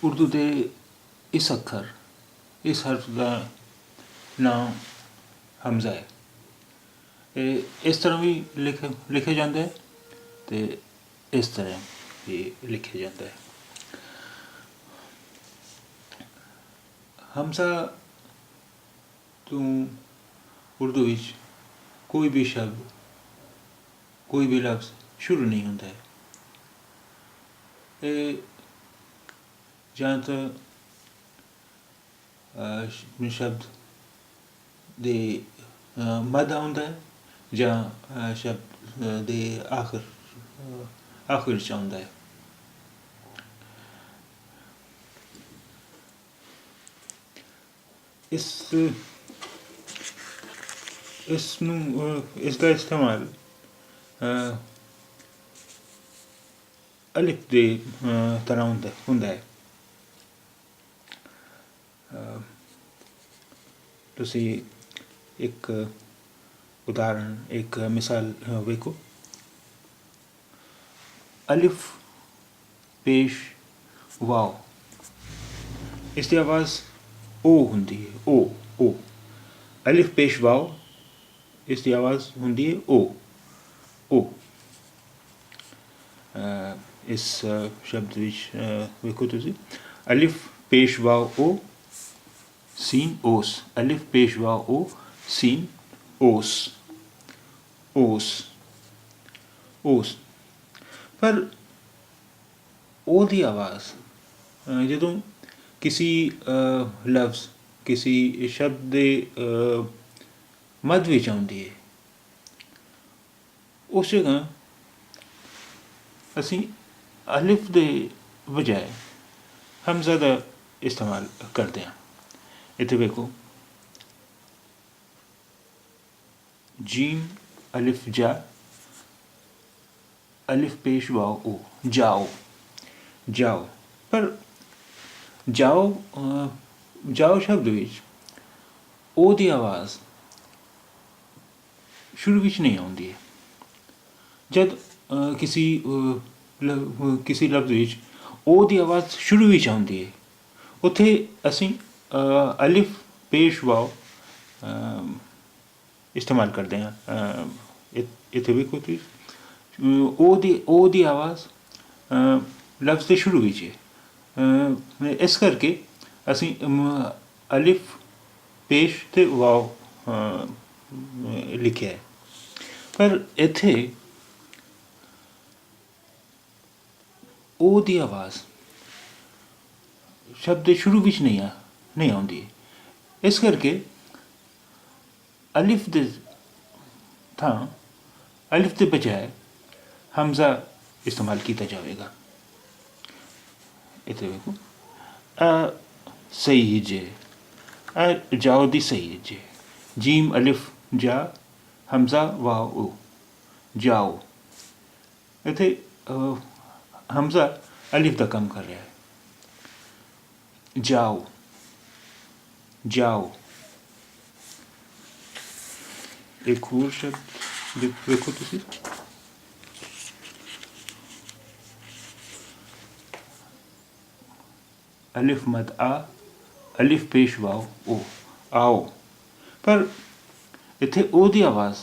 ਉਰਦੂ ਦੇ ਇਸ ਅੱਖਰ, ਇਸ ਹਰਫ ਦਾ ਨਾਮ ਹਮਜ਼ਾ ਹੈ। ਇਹ ਇਸ ਤਰ੍ਹਾਂ ਵੀ ਲਿਖਿਆ ਜਾਂਦਾ ਹੈ ਅਤੇ ਇਸ ਤਰ੍ਹਾਂ ਵੀ ਲਿਖਿਆ ਜਾਂਦਾ ਹੈ। ਹਮਜ਼ਾ ਤੋਂ ਉਰਦੂ ਵਿੱਚ ਕੋਈ ਵੀ ਸ਼ਬਦ, ਕੋਈ ਵੀ ਲਫ਼ਜ਼ ਸ਼ੁਰੂ ਨਹੀਂ ਹੁੰਦਾ ਹੈ। ਇਹ ਜਾਂ ਤਾਂ ਸ਼ਬਦ ਦੇ ਮੱਧ ਆਉਂਦਾ ਹੈ ਜਾਂ ਸ਼ਬਦ ਦੇ ਆਖਿਰ 'ਚ ਆਉਂਦਾ ਹੈ। ਇਸ ਦਾ ਇਸਤੇਮਾਲ ਅਲਿਫ ਦੇ ਤਰ੍ਹਾਂ ਹੁੰਦਾ ਹੈ। ਤੁਸੀਂ ਇੱਕ ਉਦਾਹਰਨ, ਇੱਕ ਮਿਸਾਲ ਵੇਖੋ। ਅਲਿਫ ਪੇਸ਼ ਵਾਓ, ਇਸ ਦੀ ਆਵਾਜ਼ ਓ ਹੁੰਦੀ ਹੈ। ਓ ਅਲਿਫ ਪੇਸ਼ ਵਾਓ, ਇਸ ਦੀ ਆਵਾਜ਼ ਹੁੰਦੀ ਹੈ ਓ। ਇਸ ਸ਼ਬਦ ਵਿੱਚ ਵੇਖੋ ਤੁਸੀਂ, ਅਲਿਫ ਪੇਸ਼ ਵਾਓ ਓ ਸੀਨ ਓਸ, ਅਲਿਫ ਪੇਸ਼ ਵਾਓ ਓ ਸੀਨ ਓਸ। ਪਰ ਉਹਦੀ ਆਵਾਜ਼ ਜਦੋਂ ਕਿਸੇ ਲਫ਼ਜ਼, ਕਿਸੇ ਸ਼ਬਦ ਦੇ ਮੱਧ ਵਿੱਚ ਆਉਂਦੀ ਹੈ, ਉਸ ਜਗ੍ਹਾ ਅਸੀਂ ਅਲਿਫ ਦੇ ਬਜਾਏ ਹਮਜ਼ਾ ਦਾ ਇਸਤੇਮਾਲ ਕਰਦੇ ਹਾਂ। ਇੱਥੇ ਵੇਖੋ, ਜੀਮ ਅਲਿਫ ਜਾ, ਅਲਿਫ ਪੇਸ਼ ਵਾਓ ਓ, ਜਾਓ। ਪਰ ਜਾਓ ਸ਼ਬਦ ਵਿੱਚ ਓ ਦੀ ਆਵਾਜ਼ ਸ਼ੁਰੂ ਵਿੱਚ ਨਹੀਂ ਆਉਂਦੀ ਹੈ। ਜਦ ਕਿਸੇ ਲਫ਼ਜ਼ ਵਿੱਚ ਓ ਦੀ ਆਵਾਜ਼ ਸ਼ੁਰੂ ਵਿੱਚ ਆਉਂਦੀ ਹੈ, ਉੱਥੇ ਅਸੀਂ ਅਲਿਫ ਪੇਸ਼ ਵਾਓ ਇਸਤੇਮਾਲ ਕਰਦੇ ਹਾਂ। ਇੱਥੇ ਵੇਖੋ ਤੁਸੀਂ, ਓ ਦੀ ਆਵਾਜ਼ ਲਫ਼ਜ਼ ਦੇ ਸ਼ੁਰੂ ਵਿੱਚ ਹੈ। ਇਸ ਕਰਕੇ ਅਸੀਂ ਅਲਿਫ ਪੇਸ਼ ਅਤੇ ਵਾਓ ਲਿਖਿਆ ਹੈ। ਪਰ ਇੱਥੇ ਓ ਦੀ ਆਵਾਜ਼ ਸ਼ਬਦ ਦੇ ਸ਼ੁਰੂ ਵਿੱਚ ਨਹੀਂ ਆਉਂਦੀ। ਇਸ ਕਰਕੇ ਅਲਿਫ ਦੇ ਥਾਂ, ਅਲਿਫ ਦੇ ਬਜਾਏ ਹਮਜ਼ਾ ਇਸਤੇਮਾਲ ਕੀਤਾ ਜਾਵੇਗਾ। ਇੱਥੇ ਵੇਖੋ, ਸਹੀ ਹਿੱਜੇ, ਜਾਓ ਦੀ ਸਹੀ ਹਿੱਜੇ, ਜੀਮ ਅਲਿਫ ਜਾ, ਹਮਜ਼ਾ ਵਾਓ ਓ, ਜਾਓ। ਇੱਥੇ ਹਮਜ਼ਾ ਅਲਿਫ ਦਾ ਕੰਮ ਕਰ ਰਿਹਾ ਹੈ। ਜਾਓ। ਇੱਕ ਹੋਰ ਸ਼ਬਦ ਵੇਖੋ ਤੁਸੀਂ, ਅਲਿਫ ਮਦ ਆ, ਅਲਿਫ ਪੇਸ਼ ਵਾਓ ਓ, ਆਓ। ਪਰ ਇੱਥੇ ਓ ਦੀ ਆਵਾਜ਼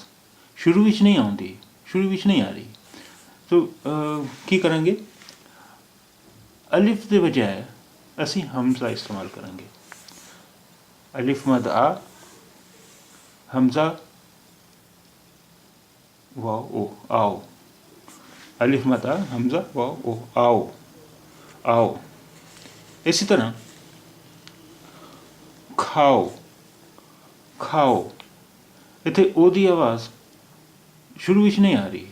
ਸ਼ੁਰੂ ਵਿੱਚ ਨਹੀਂ ਆਉਂਦੀ, ਸ਼ੁਰੂ ਵਿੱਚ ਨਹੀਂ ਆ ਰਹੀ। ਸੋ ਕੀ ਕਰਾਂਗੇ? ਅਲਿਫ ਦੇ ਬਜਾਏ ਅਸੀਂ ਹਮਜ਼ਾ ਇਸਤੇਮਾਲ ਕਰਾਂਗੇ। ਅਲਿਫ ਮਦ ਆ, ਹਮਜ਼ਾ ਵਾਓ ਓ, ਆਓ। ਅਲਿਫ ਮਦ ਆ, ਹਮਜ਼ਾ ਵਾਓ ਓ, ਆਓ। ਇਸੇ ਤਰ੍ਹਾਂ ਖਾਓ, ਇੱਥੇ ਓ ਦੀ ਆਵਾਜ਼ ਸ਼ੁਰੂ ਵਿੱਚ ਨਹੀਂ ਆ ਰਹੀ।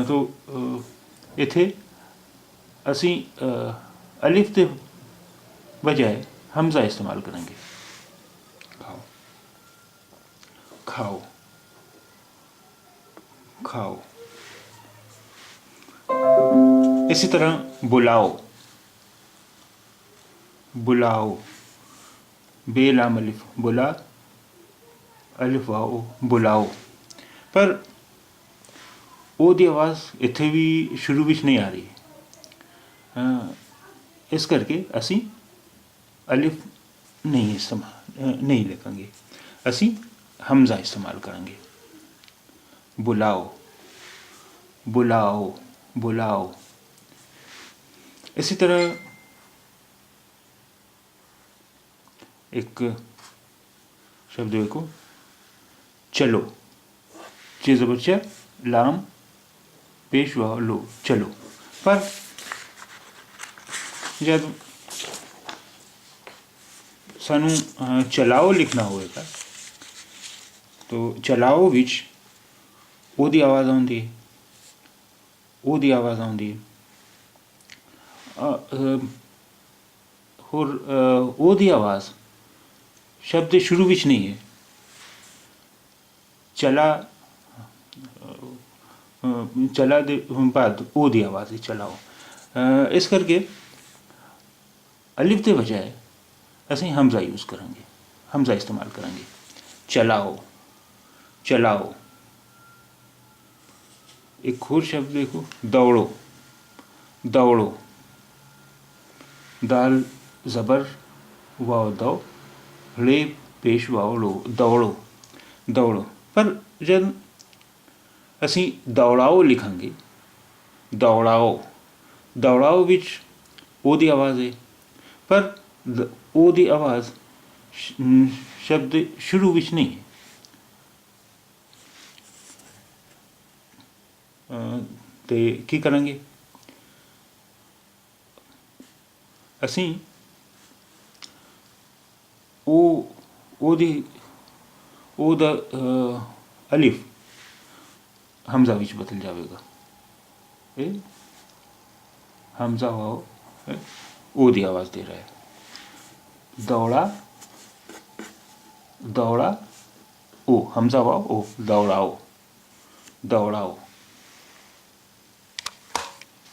ਤੋ ਇੱਥੇ ਅਸੀਂ ਅਲਿਫ ਦੇ ਬਜਾਏ ਹਮਜ਼ਾ ਇਸਤੇਮਾਲ ਕਰਾਂਗੇ। ਖਾਓ। ਇਸੇ ਤਰ੍ਹਾਂ ਬੁਲਾਓ, ਬੇਲਾਮ ਅਲਿਫ ਬੁਲਾ, ਅਲਿਫ ਵਾਓ ਬੁਲਾਓ। ਪਰ ਉਹ ਦੀ ਆਵਾਜ਼ ਇੱਥੇ ਵੀ ਸ਼ੁਰੂ ਵਿੱਚ ਨਹੀਂ ਆ ਰਹੀ। ਇਸ ਕਰਕੇ ਅਸੀਂ ਅਲਿਫ ਨਹੀਂ ਲਿਖਾਂਗੇ, ਅਸੀਂ ਹਮਜ਼ਾ ਇਸਤੇਮਾਲ ਕਰਾਂਗੇ। ਬੁਲਾਓ, ਬੁਲਾਓ, ਬੁਲਾਓ। ਇਸੇ ਤਰ੍ਹਾਂ एक शब्द देखो, चलो, चे ज़बर च, लाम पेश वाव लो, चलो। पर जब सानू चलाओ लिखना होएगा तो चलाओ विच ओदी आवाज़ आउंदी है, ओदी आवाज़ आउंदी है। होर ओदी आवाज़ शब्द के शुरू विच नहीं है। चला, चला दे बाद ओ दी आवाज़ है चलाओ। इस करके अलिफ के बजाय असीं हमज़ा यूज़ करांगे, हमज़ा इस्तेमाल करांगे। चलाओ, चलाओ। एक होर शब्द देखो, दौड़ो, दौड़ो। दाल ज़बर वाव दो, ले पेश वाव लो, दौड़ो, दौड़ो। पर जब असीं दौड़ाओ लिखांगे, दौड़ाओ, दौड़ाओ विच ओ दी आवाज़ है, पर ओ दी आवाज़ शब्द शुरू विच नहीं है। तो की करांगे, असीं ओदा अलिफ हमज़ा विच बदल जाएगा। हमज़ा वाव ओ दी आवाज़ दे रहा है। दौड़ा, दौड़ा, ओ, हमज़ा वाव ओ, दौड़ाओ, दौड़ाओ।